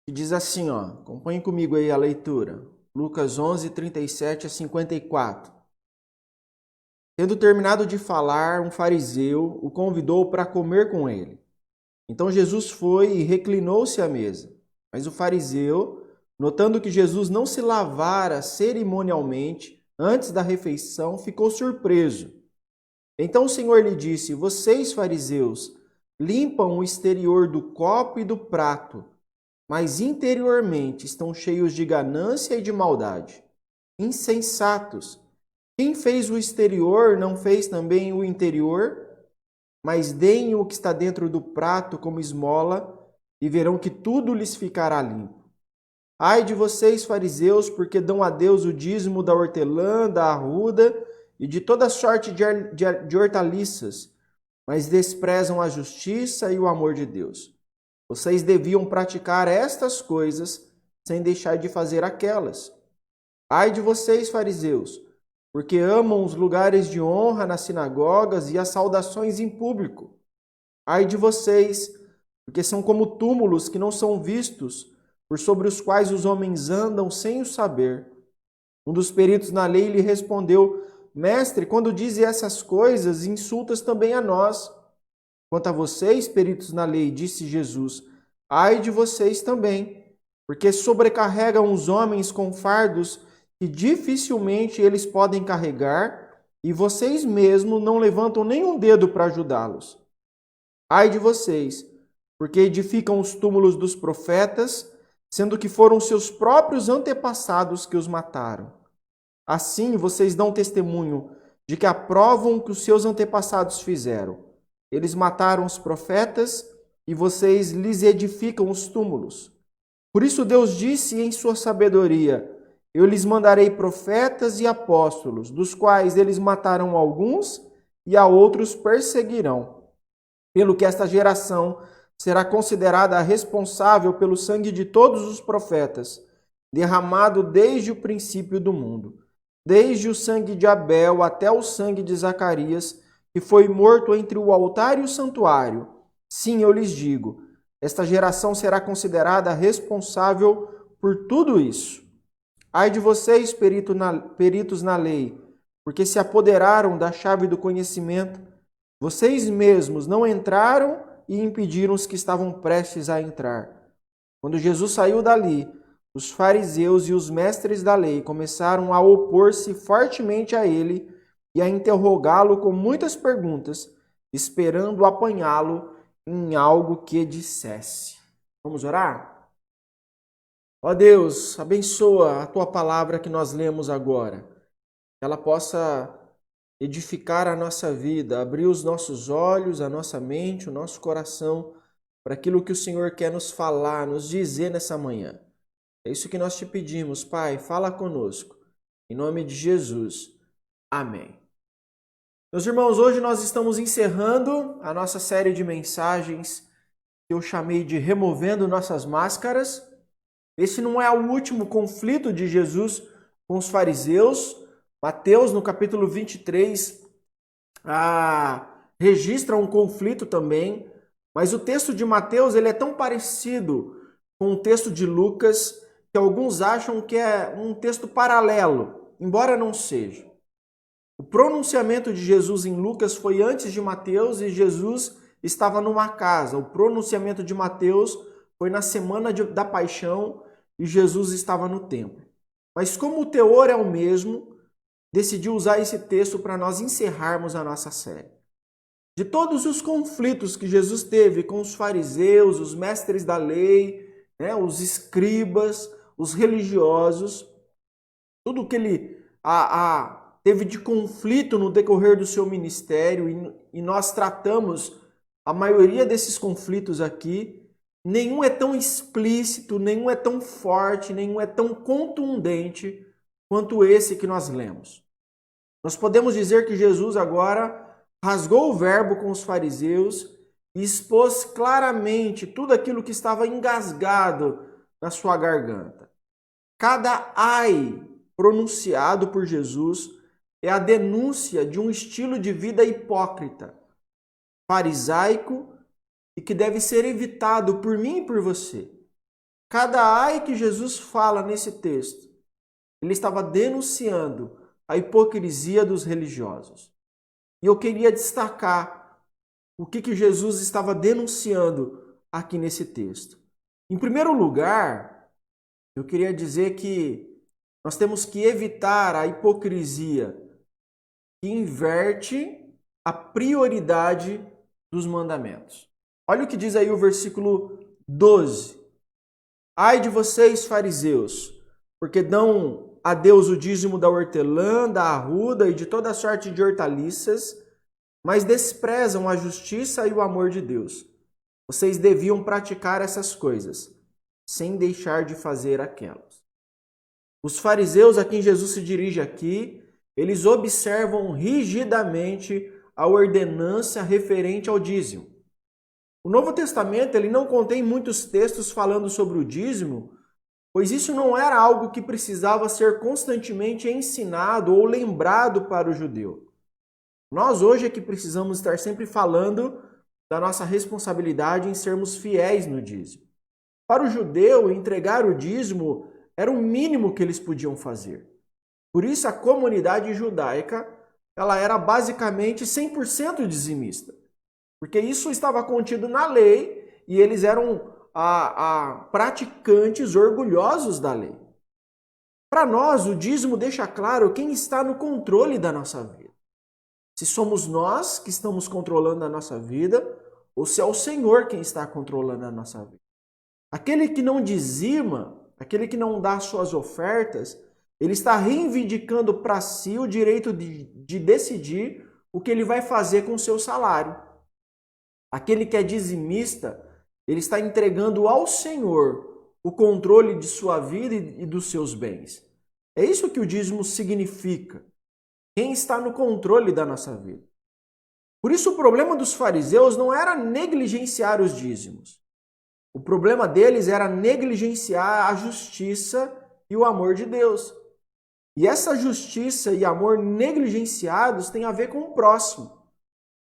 que diz assim, ó, acompanhe comigo aí a leitura. Lucas 11, 37 a 54. Tendo terminado de falar, um fariseu o convidou para comer com ele. Então Jesus foi e reclinou-se à mesa. Mas o fariseu, notando que Jesus não se lavara cerimonialmente antes da refeição, ficou surpreso. Então o Senhor lhe disse: Vocês, fariseus, limpam o exterior do copo e do prato, mas interiormente estão cheios de ganância e de maldade. Insensatos! Quem fez o exterior não fez também o interior? Mas deem o que está dentro do prato como esmola, e verão que tudo lhes ficará limpo. Ai de vocês, fariseus, porque dão a Deus o dízimo da hortelã, da arruda e de toda sorte de hortaliças, mas desprezam a justiça e o amor de Deus. Vocês deviam praticar estas coisas sem deixar de fazer aquelas. Ai de vocês, fariseus, porque amam os lugares de honra nas sinagogas e as saudações em público. Ai de vocês, porque são como túmulos que não são vistos, por sobre os quais os homens andam sem o saber. Um dos peritos na lei lhe respondeu: Mestre, quando dize essas coisas, insultas também a nós. Quanto a vocês, peritos na lei, disse Jesus, ai de vocês também, porque sobrecarregam os homens com fardos que dificilmente eles podem carregar, e vocês mesmos não levantam nenhum dedo para ajudá-los. Ai de vocês, porque edificam os túmulos dos profetas, sendo que foram seus próprios antepassados que os mataram. Assim, vocês dão testemunho de que aprovam o que os seus antepassados fizeram. Eles mataram os profetas e vocês lhes edificam os túmulos. Por isso Deus disse em sua sabedoria: Eu lhes mandarei profetas e apóstolos, dos quais eles matarão alguns e a outros perseguirão. Pelo que esta geração será considerada responsável pelo sangue de todos os profetas, derramado desde o princípio do mundo, desde o sangue de Abel até o sangue de Zacarias, que foi morto entre o altar e o santuário. Sim, eu lhes digo, esta geração será considerada responsável por tudo isso. Ai de vocês, peritos na lei, porque se apoderaram da chave do conhecimento. Vocês mesmos não entraram e impediram os que estavam prestes a entrar. Quando Jesus saiu dali, os fariseus e os mestres da lei começaram a opor-se fortemente a ele e a interrogá-lo com muitas perguntas, esperando apanhá-lo em algo que dissesse. Vamos orar? Ó Deus, abençoa a tua palavra que nós lemos agora. Que ela possa edificar a nossa vida, abrir os nossos olhos, a nossa mente, o nosso coração para aquilo que o Senhor quer nos falar, nos dizer nessa manhã. É isso que nós te pedimos, Pai, fala conosco. Em nome de Jesus. Amém. Meus irmãos, hoje nós estamos encerrando a nossa série de mensagens que eu chamei de Removendo Nossas Máscaras. Esse não é o último conflito de Jesus com os fariseus. Mateus, no capítulo 23, registra um conflito também, mas o texto de Mateus ele é tão parecido com o texto de Lucas que alguns acham que é um texto paralelo, embora não seja. O pronunciamento de Jesus em Lucas foi antes de Mateus e Jesus estava numa casa. O pronunciamento de Mateus foi na semana da paixão e Jesus estava no templo. Mas como o teor é o mesmo, decidi usar esse texto para nós encerrarmos a nossa série. De todos os conflitos que Jesus teve com os fariseus, os mestres da lei, os escribas, os religiosos, tudo que ele teve de conflito no decorrer do seu ministério, e nós tratamos a maioria desses conflitos aqui, nenhum é tão explícito, nenhum é tão forte, nenhum é tão contundente quanto esse que nós lemos. Nós podemos dizer que Jesus agora rasgou o verbo com os fariseus e expôs claramente tudo aquilo que estava engasgado na sua garganta. Cada ai pronunciado por Jesus é a denúncia de um estilo de vida hipócrita, farisaico e que deve ser evitado por mim e por você. Cada ai que Jesus fala nesse texto, ele estava denunciando a hipocrisia dos religiosos. E eu queria destacar o que Jesus estava denunciando aqui nesse texto. Em primeiro lugar, eu queria dizer que nós temos que evitar a hipocrisia que inverte a prioridade dos mandamentos. Olha o que diz aí o versículo 12. Ai de vocês, fariseus, porque dão a Deus o dízimo da hortelã, da arruda e de toda sorte de hortaliças, mas desprezam a justiça e o amor de Deus. Vocês deviam praticar essas coisas, sem deixar de fazer aquelas. Os fariseus a quem Jesus se dirige aqui, eles observam rigidamente a ordenança referente ao dízimo. O Novo Testamento ele não contém muitos textos falando sobre o dízimo, pois isso não era algo que precisava ser constantemente ensinado ou lembrado para o judeu. Nós hoje é que precisamos estar sempre falando da nossa responsabilidade em sermos fiéis no dízimo. Para o judeu, entregar o dízimo era o mínimo que eles podiam fazer. Por isso a comunidade judaica ela era basicamente 100% dizimista. Porque isso estava contido na lei e eles eram praticantes orgulhosos da lei. Para nós, o dízimo deixa claro quem está no controle da nossa vida. Se somos nós que estamos controlando a nossa vida ou se é o Senhor quem está controlando a nossa vida. Aquele que não dizima, aquele que não dá suas ofertas, ele está reivindicando para si o direito de decidir o que ele vai fazer com o seu salário. Aquele que é dizimista, ele está entregando ao Senhor o controle de sua vida e dos seus bens. É isso que o dízimo significa. Quem está no controle da nossa vida. Por isso o problema dos fariseus não era negligenciar os dízimos. O problema deles era negligenciar a justiça e o amor de Deus. E essa justiça e amor negligenciados têm a ver com o próximo.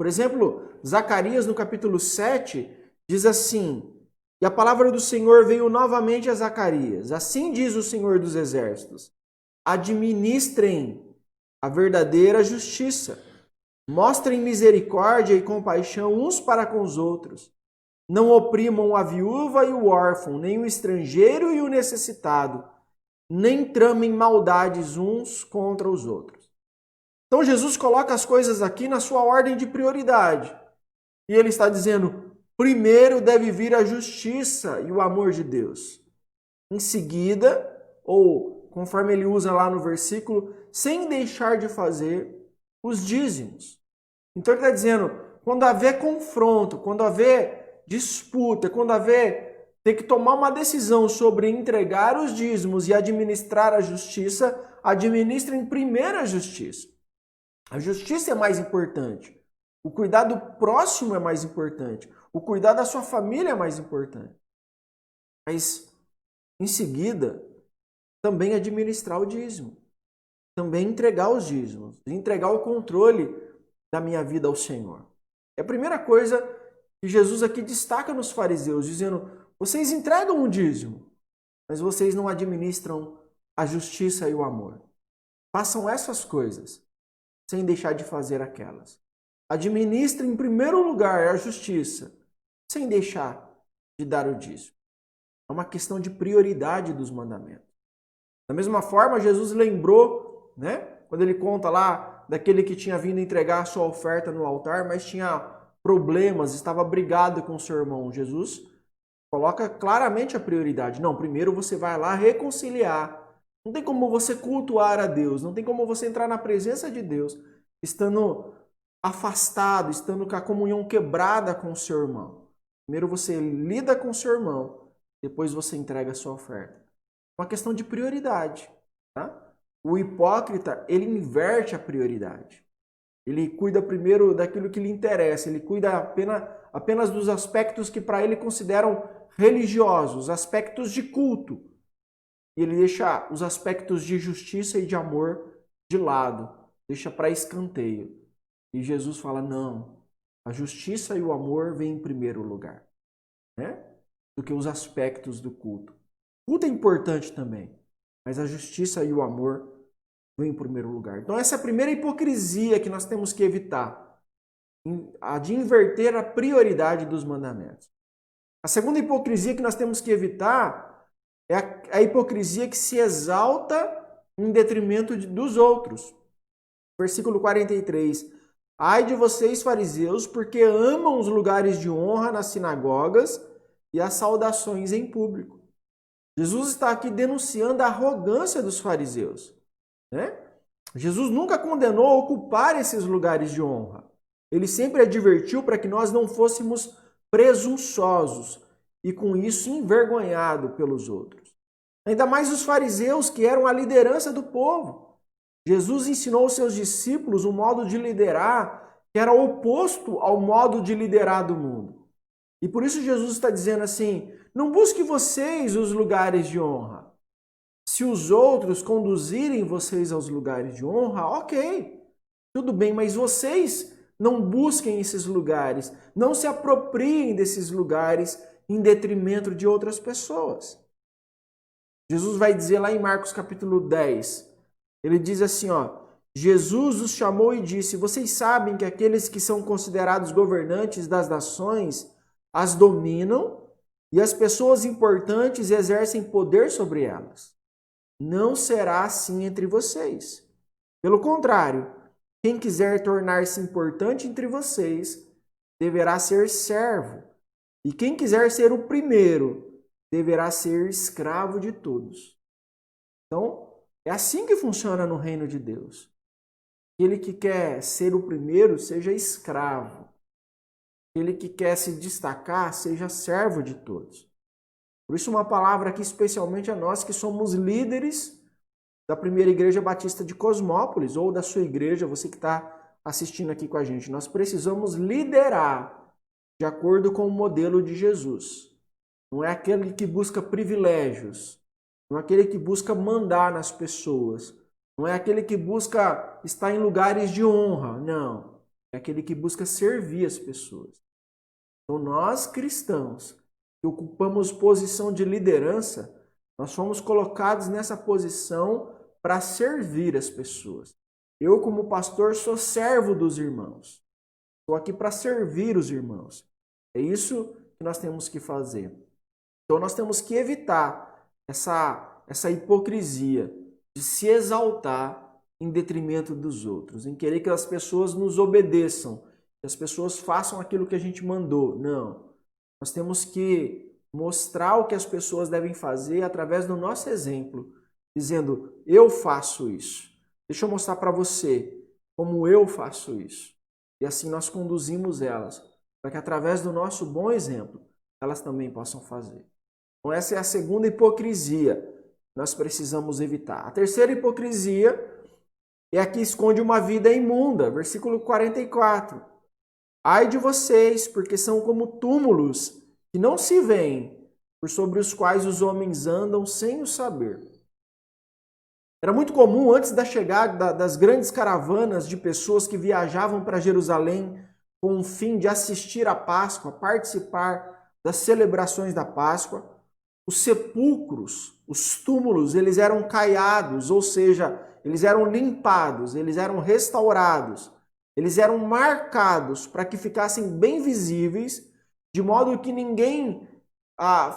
Por exemplo, Zacarias no capítulo 7 diz assim: E a palavra do Senhor veio novamente a Zacarias. Assim diz o Senhor dos Exércitos: Administrem a verdadeira justiça. Mostrem misericórdia e compaixão uns para com os outros. Não oprimam a viúva e o órfão, nem o estrangeiro e o necessitado, nem tramem maldades uns contra os outros. Então Jesus coloca as coisas aqui na sua ordem de prioridade. E ele está dizendo, primeiro deve vir a justiça e o amor de Deus. Em seguida, ou conforme ele usa lá no versículo, sem deixar de fazer os dízimos. Então ele está dizendo, quando haver confronto, quando haver disputa, quando haver ter que tomar uma decisão sobre entregar os dízimos e administrar a justiça, administrem primeiro a justiça. A justiça é mais importante. O cuidar do próximo é mais importante. O cuidar da sua família é mais importante. Mas, em seguida, também administrar o dízimo. Também entregar os dízimos. Entregar o controle da minha vida ao Senhor. É a primeira coisa que Jesus aqui destaca nos fariseus, dizendo, vocês entregam o dízimo, mas vocês não administram a justiça e o amor. Façam essas coisas, sem deixar de fazer aquelas. Administre em primeiro lugar a justiça, sem deixar de dar o dízimo. É uma questão de prioridade dos mandamentos. Da mesma forma, Jesus lembrou, quando ele conta lá daquele que tinha vindo entregar a sua oferta no altar, mas tinha problemas, estava brigado com o seu irmão. Jesus coloca claramente a prioridade. Não, primeiro você vai lá reconciliar. Não tem como você cultuar a Deus, não tem como você entrar na presença de Deus estando afastado, estando com a comunhão quebrada com o seu irmão. Primeiro você lida com o seu irmão, depois você entrega a sua oferta. É uma questão de prioridade. Tá? O hipócrita, ele inverte a prioridade. Ele cuida primeiro daquilo que lhe interessa, ele cuida apenas dos aspectos que para ele consideram religiosos, aspectos de culto. E ele deixa os aspectos de justiça e de amor de lado, deixa para escanteio. E Jesus fala, não, a justiça e o amor vêm em primeiro lugar, do que os aspectos do culto. Culto é importante também, mas a justiça e o amor vêm em primeiro lugar. Então essa é a primeira hipocrisia que nós temos que evitar, a de inverter a prioridade dos mandamentos. A segunda hipocrisia que nós temos que evitar é a hipocrisia que se exalta em detrimento dos outros. Versículo 43. Ai de vocês, fariseus, porque amam os lugares de honra nas sinagogas e as saudações em público. Jesus está aqui denunciando a arrogância dos fariseus, né? Jesus nunca condenou a ocupar esses lugares de honra. Ele sempre advertiu para que nós não fôssemos presunçosos e com isso envergonhados pelos outros. Ainda mais os fariseus, que eram a liderança do povo. Jesus ensinou aos seus discípulos um modo de liderar que era oposto ao modo de liderar do mundo. E por isso Jesus está dizendo assim, não busque vocês os lugares de honra. Se os outros conduzirem vocês aos lugares de honra, ok, tudo bem, mas vocês não busquem esses lugares, não se apropriem desses lugares em detrimento de outras pessoas. Jesus vai dizer lá em Marcos capítulo 10, ele diz assim, Jesus os chamou e disse, vocês sabem que aqueles que são considerados governantes das nações as dominam e as pessoas importantes exercem poder sobre elas. Não será assim entre vocês. Pelo contrário, quem quiser tornar-se importante entre vocês deverá ser servo. E quem quiser ser o primeiro deverá ser escravo de todos. Então, é assim que funciona no reino de Deus. Aquele que quer ser o primeiro, seja escravo. Aquele que quer se destacar, seja servo de todos. Por isso, uma palavra aqui especialmente a nós que somos líderes da primeira igreja batista de Cosmópolis, ou da sua igreja, você que está assistindo aqui com a gente. Nós precisamos liderar de acordo com o modelo de Jesus. Não é aquele que busca privilégios, não é aquele que busca mandar nas pessoas, não é aquele que busca estar em lugares de honra, não. É aquele que busca servir as pessoas. Então nós cristãos que ocupamos posição de liderança, nós fomos colocados nessa posição para servir as pessoas. Eu, como pastor, sou servo dos irmãos. Estou aqui para servir os irmãos. É isso que nós temos que fazer. Então nós temos que evitar essa hipocrisia de se exaltar em detrimento dos outros, em querer que as pessoas nos obedeçam, que as pessoas façam aquilo que a gente mandou. Não. Nós temos que mostrar o que as pessoas devem fazer através do nosso exemplo, dizendo, eu faço isso. Deixa eu mostrar para você como eu faço isso. E assim nós conduzimos elas, para que através do nosso bom exemplo, elas também possam fazer. Então essa é a segunda hipocrisia que nós precisamos evitar. A terceira hipocrisia é a que esconde uma vida imunda. Versículo 44. Ai de vocês, porque são como túmulos que não se veem, por sobre os quais os homens andam sem o saber. Era muito comum, antes da chegada das grandes caravanas de pessoas que viajavam para Jerusalém com o fim de assistir à Páscoa, participar das celebrações da Páscoa, os sepulcros, os túmulos, eles eram caiados, ou seja, eles eram limpados, eles eram restaurados. Eles eram marcados para que ficassem bem visíveis, de modo que ninguém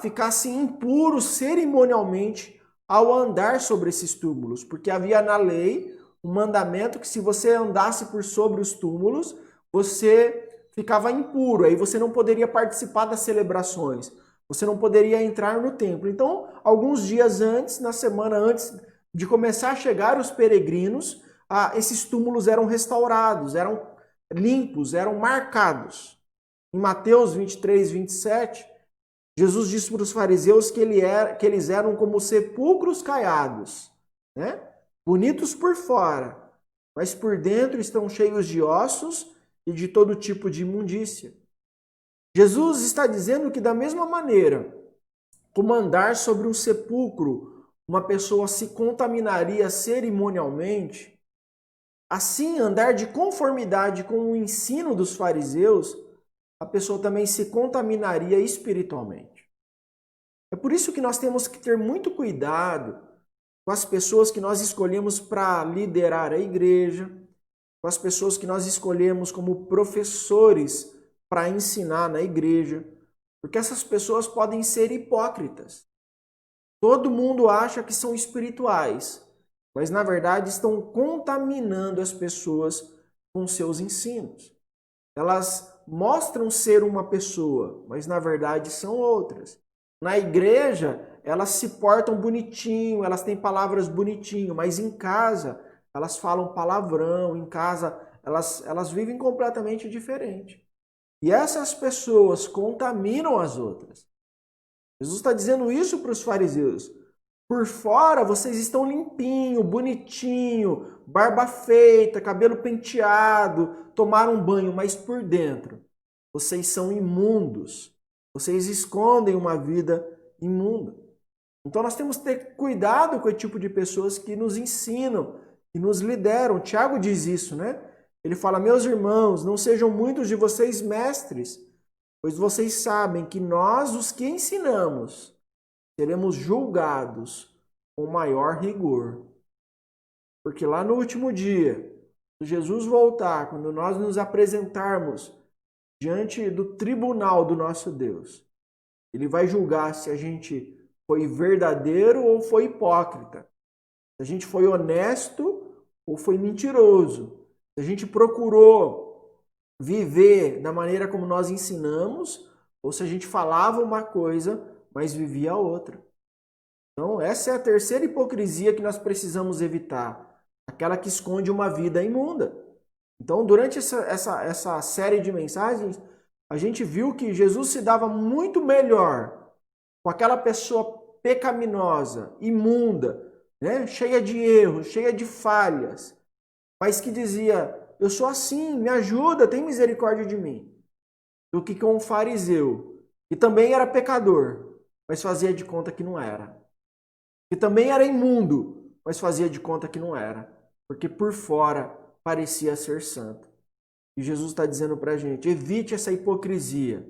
ficasse impuro cerimonialmente ao andar sobre esses túmulos, porque havia na lei um mandamento que se você andasse por sobre os túmulos, você ficava impuro, aí você não poderia participar das celebrações, você não poderia entrar no templo. Então, alguns dias antes, na semana antes de começar a chegar os peregrinos, esses túmulos eram restaurados, eram limpos, eram marcados. Em Mateus 23, 27, Jesus disse para os fariseus que eles eram como sepulcros caiados, né? Bonitos por fora, mas por dentro estão cheios de ossos e de todo tipo de imundícia. Jesus está dizendo que da mesma maneira como andar sobre um sepulcro, uma pessoa se contaminaria cerimonialmente, assim, andar de conformidade com o ensino dos fariseus, a pessoa também se contaminaria espiritualmente. É por isso que nós temos que ter muito cuidado com as pessoas que nós escolhemos para liderar a igreja, com as pessoas que nós escolhemos como professores para ensinar na igreja, porque essas pessoas podem ser hipócritas. Todo mundo acha que são espirituais, mas na verdade estão contaminando as pessoas com seus ensinos. Elas mostram ser uma pessoa, mas na verdade são outras. Na igreja, elas se portam bonitinho, elas têm palavras bonitinho, mas em casa elas falam palavrão, em casa elas vivem completamente diferente. E essas pessoas contaminam as outras. Jesus está dizendo isso para os fariseus. Por fora vocês estão limpinho, bonitinho, barba feita, cabelo penteado, tomaram um banho, mas por dentro vocês são imundos. Vocês escondem uma vida imunda. Então nós temos que ter cuidado com o tipo de pessoas que nos ensinam, que nos lideram. Tiago diz isso, né? Ele fala: meus irmãos, não sejam muitos de vocês mestres, pois vocês sabem que nós, os que ensinamos, seremos julgados com maior rigor. Porque lá no último dia, quando Jesus voltar, quando nós nos apresentarmos diante do tribunal do nosso Deus, Ele vai julgar se a gente foi verdadeiro ou foi hipócrita, se a gente foi honesto ou foi mentiroso, se a gente procurou viver da maneira como nós ensinamos, ou se a gente falava uma coisa, mas vivia outra. Então, essa é a terceira hipocrisia que nós precisamos evitar, aquela que esconde uma vida imunda. Então, durante essa série de mensagens, a gente viu que Jesus se dava muito melhor com aquela pessoa pecaminosa, imunda, né? Cheia de erros, cheia de falhas, mas que dizia: eu sou assim, me ajuda, tem misericórdia de mim. Do que com um fariseu, que também era pecador, mas fazia de conta que não era. Que também era imundo, mas fazia de conta que não era. Porque por fora parecia ser santo. E Jesus está dizendo para a gente: evite essa hipocrisia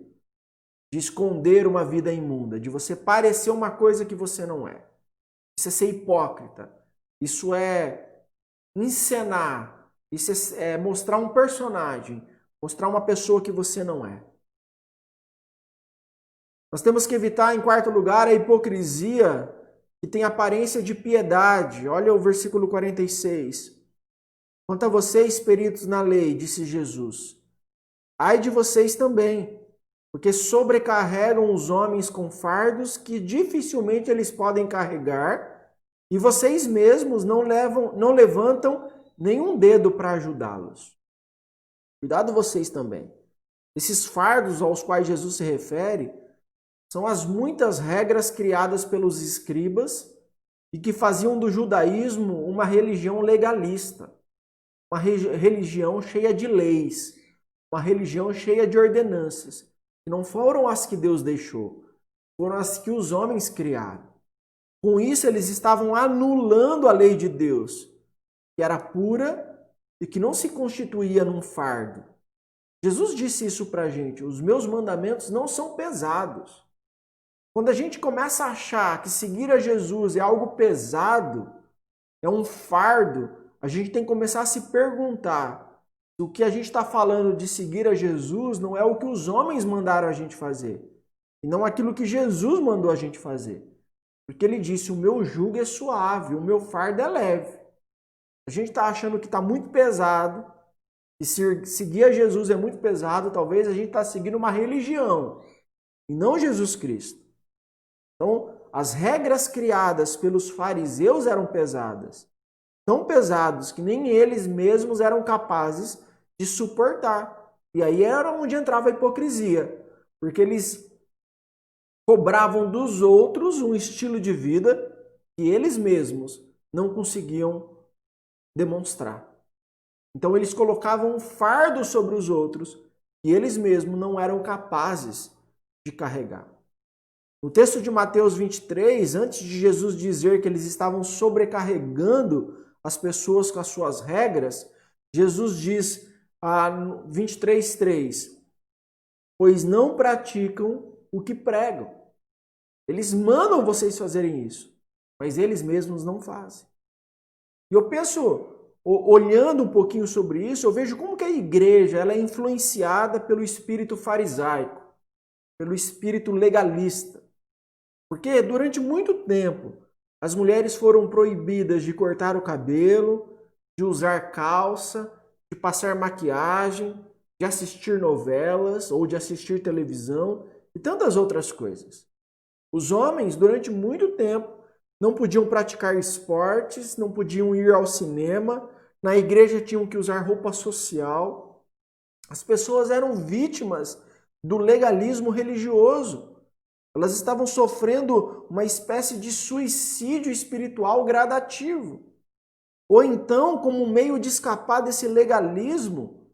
de esconder uma vida imunda, de você parecer uma coisa que você não é. Isso é ser hipócrita. Isso é encenar. Isso é mostrar um personagem, mostrar uma pessoa que você não é. Nós temos que evitar, em quarto lugar, a hipocrisia que tem aparência de piedade. Olha o versículo 46. Quanto a vocês, peritos na lei, disse Jesus, ai de vocês também, porque sobrecarregam os homens com fardos que dificilmente eles podem carregar, e vocês mesmos não levantam nenhum dedo para ajudá-los. Cuidado vocês também. Esses fardos aos quais Jesus se refere são as muitas regras criadas pelos escribas e que faziam do judaísmo uma religião legalista, uma religião cheia de leis, uma religião cheia de ordenanças, que não foram as que Deus deixou, foram as que os homens criaram. Com isso, eles estavam anulando a lei de Deus, que era pura e que não se constituía num fardo. Jesus disse isso para a gente: os meus mandamentos não são pesados. Quando a gente começa a achar que seguir a Jesus é algo pesado, é um fardo, a gente tem que começar a se perguntar se o que a gente está falando de seguir a Jesus não é o que os homens mandaram a gente fazer, e não aquilo que Jesus mandou a gente fazer. Porque ele disse: o meu jugo é suave, o meu fardo é leve. A gente está achando que está muito pesado, e se seguir a Jesus é muito pesado, talvez a gente está seguindo uma religião, e não Jesus Cristo. Então, as regras criadas pelos fariseus eram pesadas. Tão pesados que nem eles mesmos eram capazes de suportar. E aí era onde entrava a hipocrisia. Porque eles cobravam dos outros um estilo de vida que eles mesmos não conseguiam demonstrar. Então eles colocavam um fardo sobre os outros que eles mesmos não eram capazes de carregar. No texto de Mateus 23, antes de Jesus dizer que eles estavam sobrecarregando as pessoas com as suas regras, Jesus diz, 23:3, pois não praticam o que pregam. Eles mandam vocês fazerem isso, mas eles mesmos não fazem. E eu penso, olhando um pouquinho sobre isso, eu vejo como que a igreja ela é influenciada pelo espírito farisaico, pelo espírito legalista. Porque durante muito tempo as mulheres foram proibidas de cortar o cabelo, de usar calça, de passar maquiagem, de assistir novelas ou de assistir televisão e tantas outras coisas. Os homens, durante muito tempo, não podiam praticar esportes, não podiam ir ao cinema, na igreja tinham que usar roupa social. As pessoas eram vítimas do legalismo religioso. Elas estavam sofrendo uma espécie de suicídio espiritual gradativo. Ou então, como meio de escapar desse legalismo,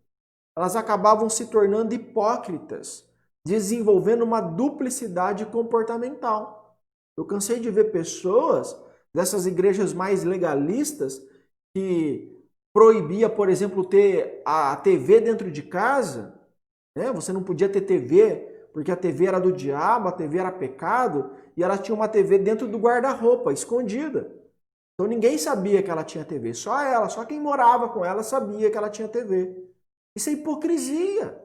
elas acabavam se tornando hipócritas, desenvolvendo uma duplicidade comportamental. Eu cansei de ver pessoas dessas igrejas mais legalistas que proibia, por exemplo, ter a TV dentro de casa, né? Você não podia ter TV porque a TV era do diabo, a TV era pecado, e ela tinha uma TV dentro do guarda-roupa, escondida. Então ninguém sabia que ela tinha TV, só ela, só quem morava com ela sabia que ela tinha TV. Isso é hipocrisia.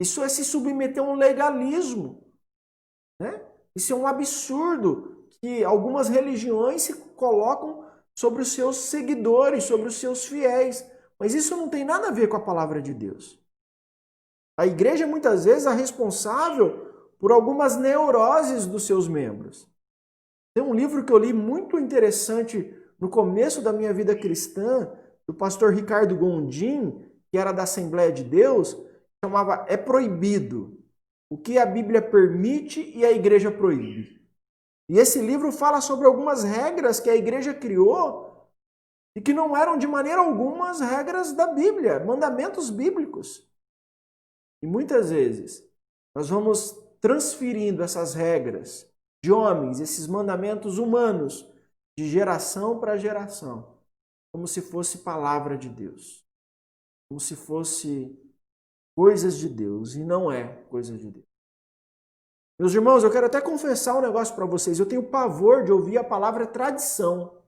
Isso é se submeter a um legalismo, né? Isso é um absurdo que algumas religiões se colocam sobre os seus seguidores, sobre os seus fiéis. Mas isso não tem nada a ver com a palavra de Deus. A igreja muitas vezes é responsável por algumas neuroses dos seus membros. Tem um livro que eu li muito interessante no começo da minha vida cristã, do pastor Ricardo Gondim, que era da Assembleia de Deus, chamava É Proibido, o que a Bíblia permite e a igreja proíbe. E esse livro fala sobre algumas regras que a igreja criou e que não eram de maneira alguma as regras da Bíblia, mandamentos bíblicos. E muitas vezes nós vamos transferindo essas regras de homens, esses mandamentos humanos, de geração para geração, como se fosse palavra de Deus, como se fosse coisas de Deus, e não é coisa de Deus. Meus irmãos, eu quero até confessar um negócio para vocês. Eu tenho pavor de ouvir a palavra tradição.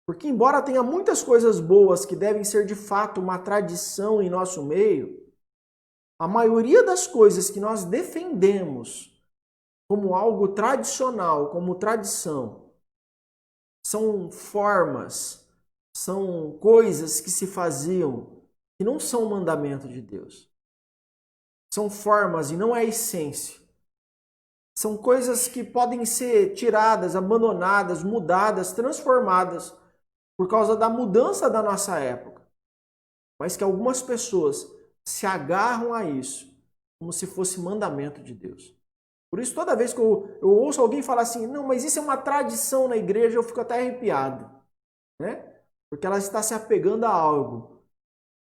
Porque embora tenha muitas coisas boas que devem ser de fato uma tradição em nosso meio, a maioria das coisas que nós defendemos como algo tradicional, como tradição, são formas, são coisas que se faziam que não são mandamento de Deus. São formas e não é a essência. São coisas que podem ser tiradas, abandonadas, mudadas, transformadas por causa da mudança da nossa época. Mas que algumas pessoas se agarram a isso como se fosse mandamento de Deus. Por isso, toda vez que eu ouço alguém falar assim, não, mas isso é uma tradição na igreja, eu fico até arrepiado, né? Porque ela está se apegando a algo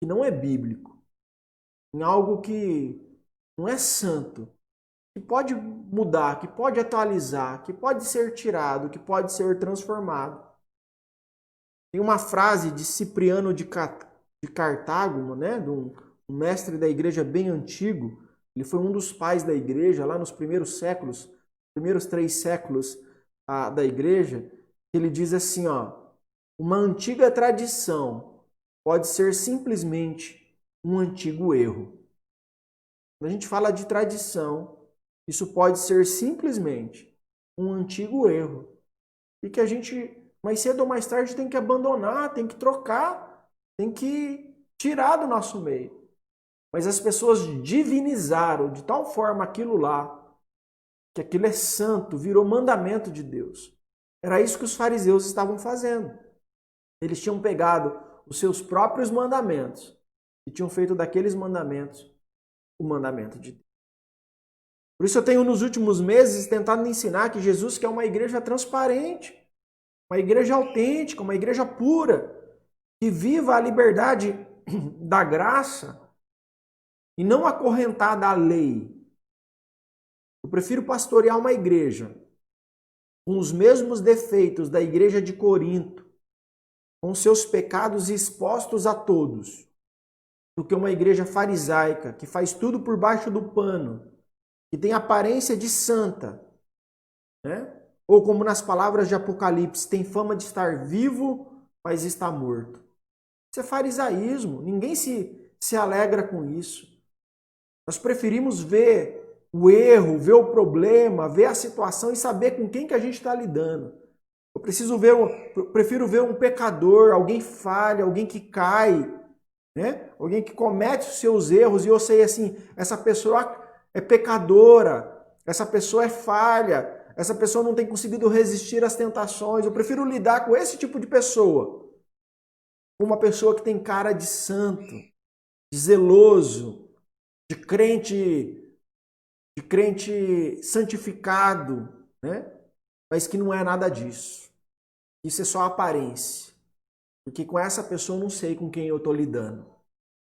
que não é bíblico, em algo que não é santo, que pode mudar, que pode atualizar, que pode ser tirado, que pode ser transformado. Tem uma frase de Cipriano de Cartago, né, de um mestre da igreja bem antigo. Ele foi um dos pais da igreja lá nos primeiros séculos, primeiros 3 séculos da igreja. Ele diz assim, ó, uma antiga tradição pode ser simplesmente um antigo erro. Quando a gente fala de tradição, isso pode ser simplesmente um antigo erro. E que a gente, mais cedo ou mais tarde, tem que abandonar, tem que trocar, tem que tirar do nosso meio. Mas as pessoas divinizaram de tal forma aquilo lá, que aquilo é santo, virou mandamento de Deus. Era isso que os fariseus estavam fazendo. Eles tinham pegado os seus próprios mandamentos e tinham feito daqueles mandamentos o mandamento de Deus. Por isso eu tenho nos últimos meses tentado ensinar que Jesus quer uma igreja transparente, uma igreja autêntica, uma igreja pura, que viva a liberdade da graça e não acorrentada à lei. Eu prefiro pastorear uma igreja com os mesmos defeitos da igreja de Corinto, com seus pecados expostos a todos, do que uma igreja farisaica, que faz tudo por baixo do pano, que tem aparência de santa, né? Ou como nas palavras de Apocalipse, tem fama de estar vivo, mas está morto. Isso é farisaísmo, ninguém se alegra com isso. Nós preferimos ver o erro, ver o problema, ver a situação e saber com quem que a gente está lidando. Eu prefiro ver um pecador, alguém falha, alguém que cai, né? Alguém que comete os seus erros e eu sei assim, essa pessoa é pecadora, essa pessoa é falha, essa pessoa não tem conseguido resistir às tentações. Eu prefiro lidar com esse tipo de pessoa, com uma pessoa que tem cara de santo, de zeloso, de crente santificado, né? Mas que não é nada disso. Isso é só aparência. Porque com essa pessoa eu não sei com quem eu estou lidando,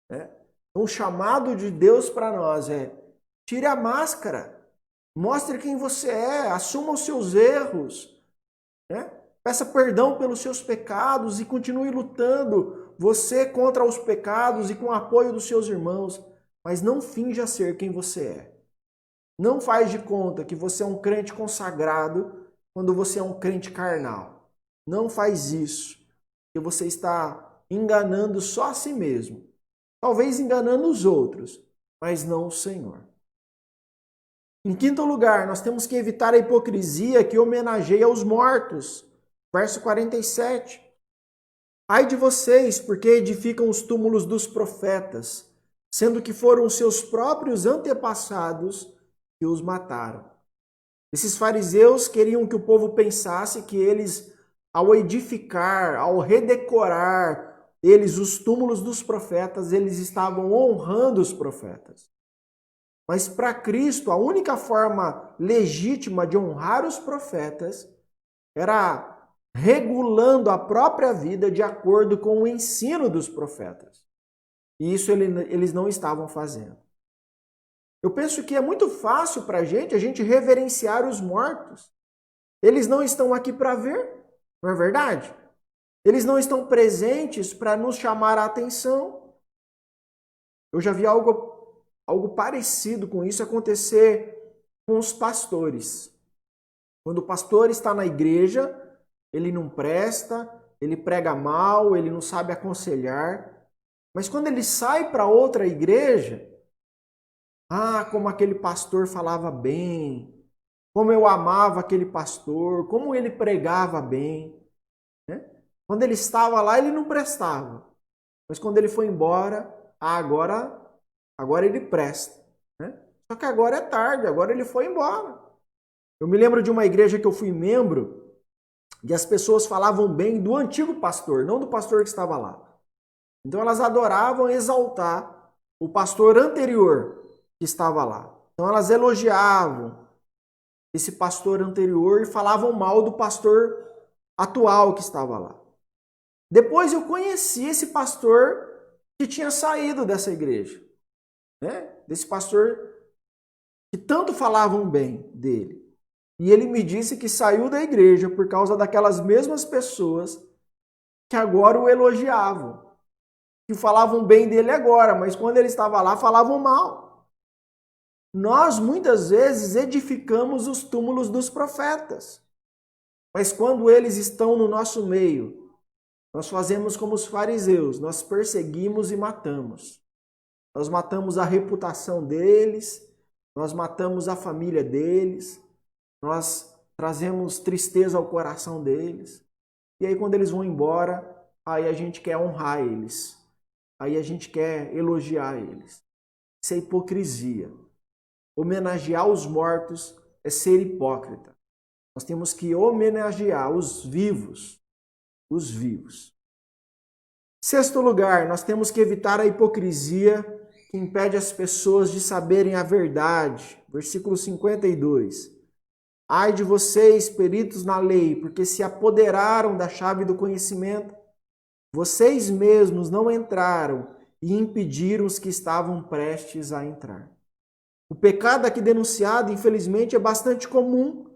né? Então, o chamado de Deus para nós é: tire a máscara, mostre quem você é, assuma os seus erros, né? Peça perdão pelos seus pecados e continue lutando, você contra os pecados e com o apoio dos seus irmãos, mas não finja ser quem você é. Não faz de conta que você é um crente consagrado quando você é um crente carnal. Não faz isso, porque você está enganando só a si mesmo. Talvez enganando os outros, mas não o Senhor. Em quinto lugar, nós temos que evitar a hipocrisia que homenageia os mortos. Verso 47. Ai de vocês, porque edificam os túmulos dos profetas, sendo que foram seus próprios antepassados que os mataram. Esses fariseus queriam que o povo pensasse que eles, ao edificar, ao redecorar eles os túmulos dos profetas, eles estavam honrando os profetas. Mas para Cristo, a única forma legítima de honrar os profetas era regulando a própria vida de acordo com o ensino dos profetas. E isso eles não estavam fazendo. Eu penso que é muito fácil para a gente reverenciar os mortos. Eles não estão aqui para ver, não é verdade? Eles não estão presentes para nos chamar a atenção. Eu já vi algo parecido com isso acontecer com os pastores. Quando o pastor está na igreja, ele não presta, ele prega mal, ele não sabe aconselhar. Mas quando ele sai para outra igreja, como aquele pastor falava bem, como eu amava aquele pastor, como ele pregava bem, né? Quando ele estava lá, ele não prestava. Mas quando ele foi embora, agora ele presta, né? Só que agora é tarde, agora ele foi embora. Eu me lembro de uma igreja que eu fui membro e as pessoas falavam bem do antigo pastor, não do pastor que estava lá. Então elas adoravam exaltar o pastor anterior que estava lá. Então elas elogiavam esse pastor anterior e falavam mal do pastor atual que estava lá. Depois eu conheci esse pastor que tinha saído dessa igreja, né? Desse pastor que tanto falavam bem dele. E ele me disse que saiu da igreja por causa daquelas mesmas pessoas que agora o elogiavam, que falavam bem dele agora, mas quando ele estava lá falavam mal. Nós muitas vezes edificamos os túmulos dos profetas, mas quando eles estão no nosso meio, nós fazemos como os fariseus, nós perseguimos e matamos. Nós matamos a reputação deles, nós matamos a família deles, nós trazemos tristeza ao coração deles. E aí quando eles vão embora, aí a gente quer honrar eles. Aí a gente quer elogiar eles. Isso é hipocrisia. Homenagear os mortos é ser hipócrita. Nós temos que homenagear os vivos. Os vivos. Sexto lugar, nós temos que evitar a hipocrisia que impede as pessoas de saberem a verdade. Versículo 52. Ai de vocês, peritos na lei, porque se apoderaram da chave do conhecimento. Vocês mesmos não entraram e impediram os que estavam prestes a entrar. O pecado aqui denunciado, infelizmente, é bastante comum.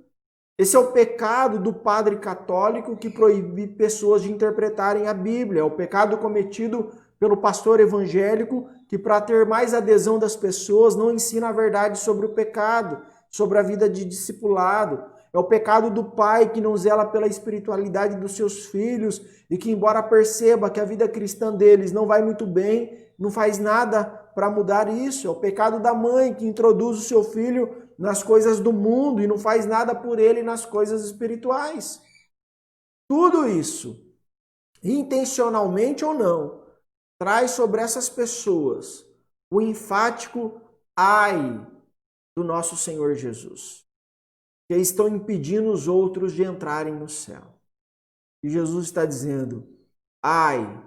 Esse é o pecado do padre católico que proíbe pessoas de interpretarem a Bíblia. É o pecado cometido pelo pastor evangélico que, para ter mais adesão das pessoas, não ensina a verdade sobre o pecado, sobre a vida de discipulado. É o pecado do pai que não zela pela espiritualidade dos seus filhos e que, embora perceba que a vida cristã deles não vai muito bem, não faz nada para mudar isso. É o pecado da mãe que introduz o seu filho nas coisas do mundo e não faz nada por ele nas coisas espirituais. Tudo isso, intencionalmente ou não, traz sobre essas pessoas o enfático ai do nosso Senhor Jesus, que estão impedindo os outros de entrarem no céu. E Jesus está dizendo, ai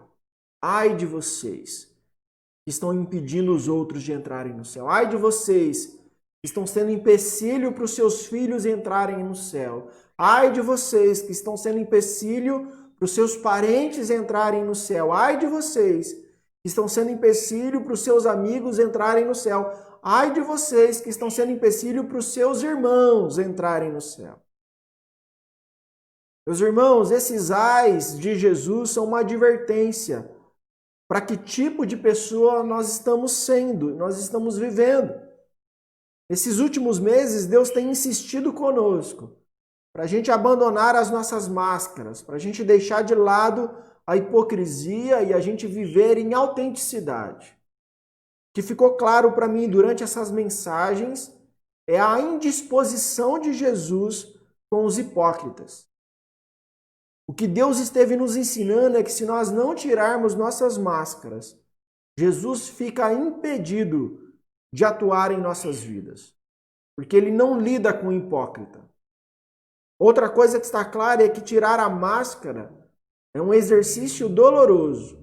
de vocês que estão impedindo os outros de entrarem no céu. Ai de vocês que estão sendo empecilho para os seus filhos entrarem no céu. Ai de vocês que estão sendo empecilho para os seus parentes entrarem no céu. Ai de vocês que estão sendo empecilho para os seus amigos entrarem no céu. Ai de vocês que estão sendo empecilho para os seus irmãos entrarem no céu. Meus irmãos, esses ais de Jesus são uma advertência para que tipo de pessoa nós estamos sendo, nós estamos vivendo. Nesses últimos meses, Deus tem insistido conosco para a gente abandonar as nossas máscaras, para a gente deixar de lado a hipocrisia e a gente viver em autenticidade. O que ficou claro para mim durante essas mensagens é a indisposição de Jesus com os hipócritas. O que Deus esteve nos ensinando é que se nós não tirarmos nossas máscaras, Jesus fica impedido de atuar em nossas vidas, porque ele não lida com o hipócrita. Outra coisa que está clara é que tirar a máscara é um exercício doloroso.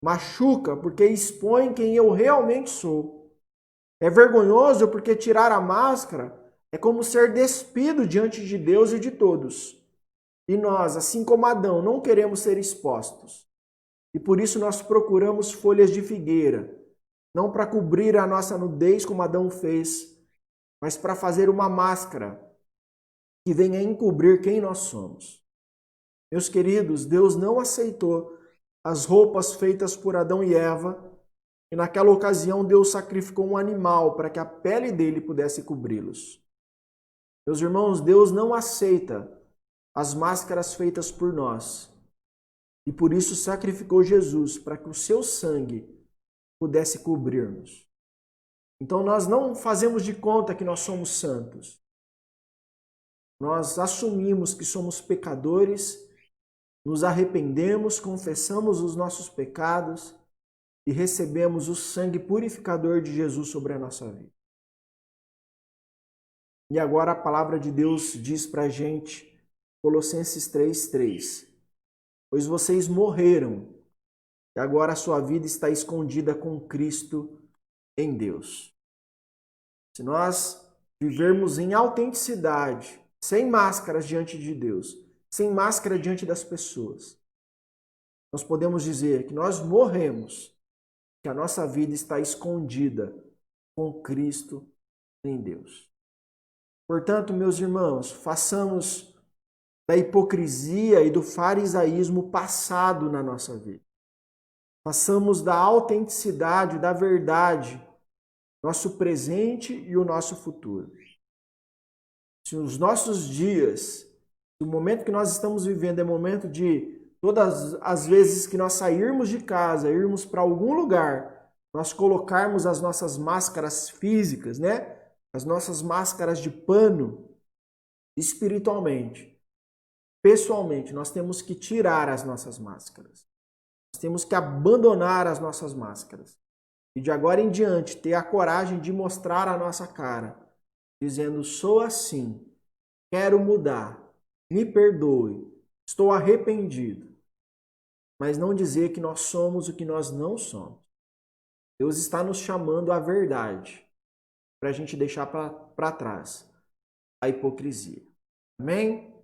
Machuca porque expõe quem eu realmente sou. É vergonhoso porque tirar a máscara é como ser despido diante de Deus e de todos. E nós, assim como Adão, não queremos ser expostos. E por isso nós procuramos folhas de figueira, não para cobrir a nossa nudez como Adão fez, mas para fazer uma máscara que venha encobrir quem nós somos. Meus queridos, Deus não aceitou as roupas feitas por Adão e Eva, e naquela ocasião Deus sacrificou um animal para que a pele dele pudesse cobri-los. Meus irmãos, Deus não aceita as máscaras feitas por nós. E por isso sacrificou Jesus, para que o seu sangue pudesse cobrir-nos. Então nós não fazemos de conta que nós somos santos. Nós assumimos que somos pecadores, nos arrependemos, confessamos os nossos pecados e recebemos o sangue purificador de Jesus sobre a nossa vida. E agora a palavra de Deus diz para a gente, Colossenses 3:3. Pois vocês morreram, e agora a sua vida está escondida com Cristo em Deus. Se nós vivermos em autenticidade, sem máscaras diante de Deus, sem máscara diante das pessoas, nós podemos dizer que nós morremos, que a nossa vida está escondida com Cristo em Deus. Portanto, meus irmãos, façamos da hipocrisia e do farisaísmo passado na nossa vida. Façamos da autenticidade, da verdade, nosso presente e o nosso futuro. Se os nossos dias, o momento que nós estamos vivendo é momento de, todas as vezes que nós sairmos de casa, irmos para algum lugar, nós colocarmos as nossas máscaras físicas, né? As nossas máscaras de pano, espiritualmente. Pessoalmente, nós temos que tirar as nossas máscaras. Nós temos que abandonar as nossas máscaras. E de agora em diante, ter a coragem de mostrar a nossa cara, dizendo, sou assim, quero mudar, me perdoe, estou arrependido. Mas não dizer que nós somos o que nós não somos. Deus está nos chamando à verdade, para a gente deixar para trás a hipocrisia. Amém?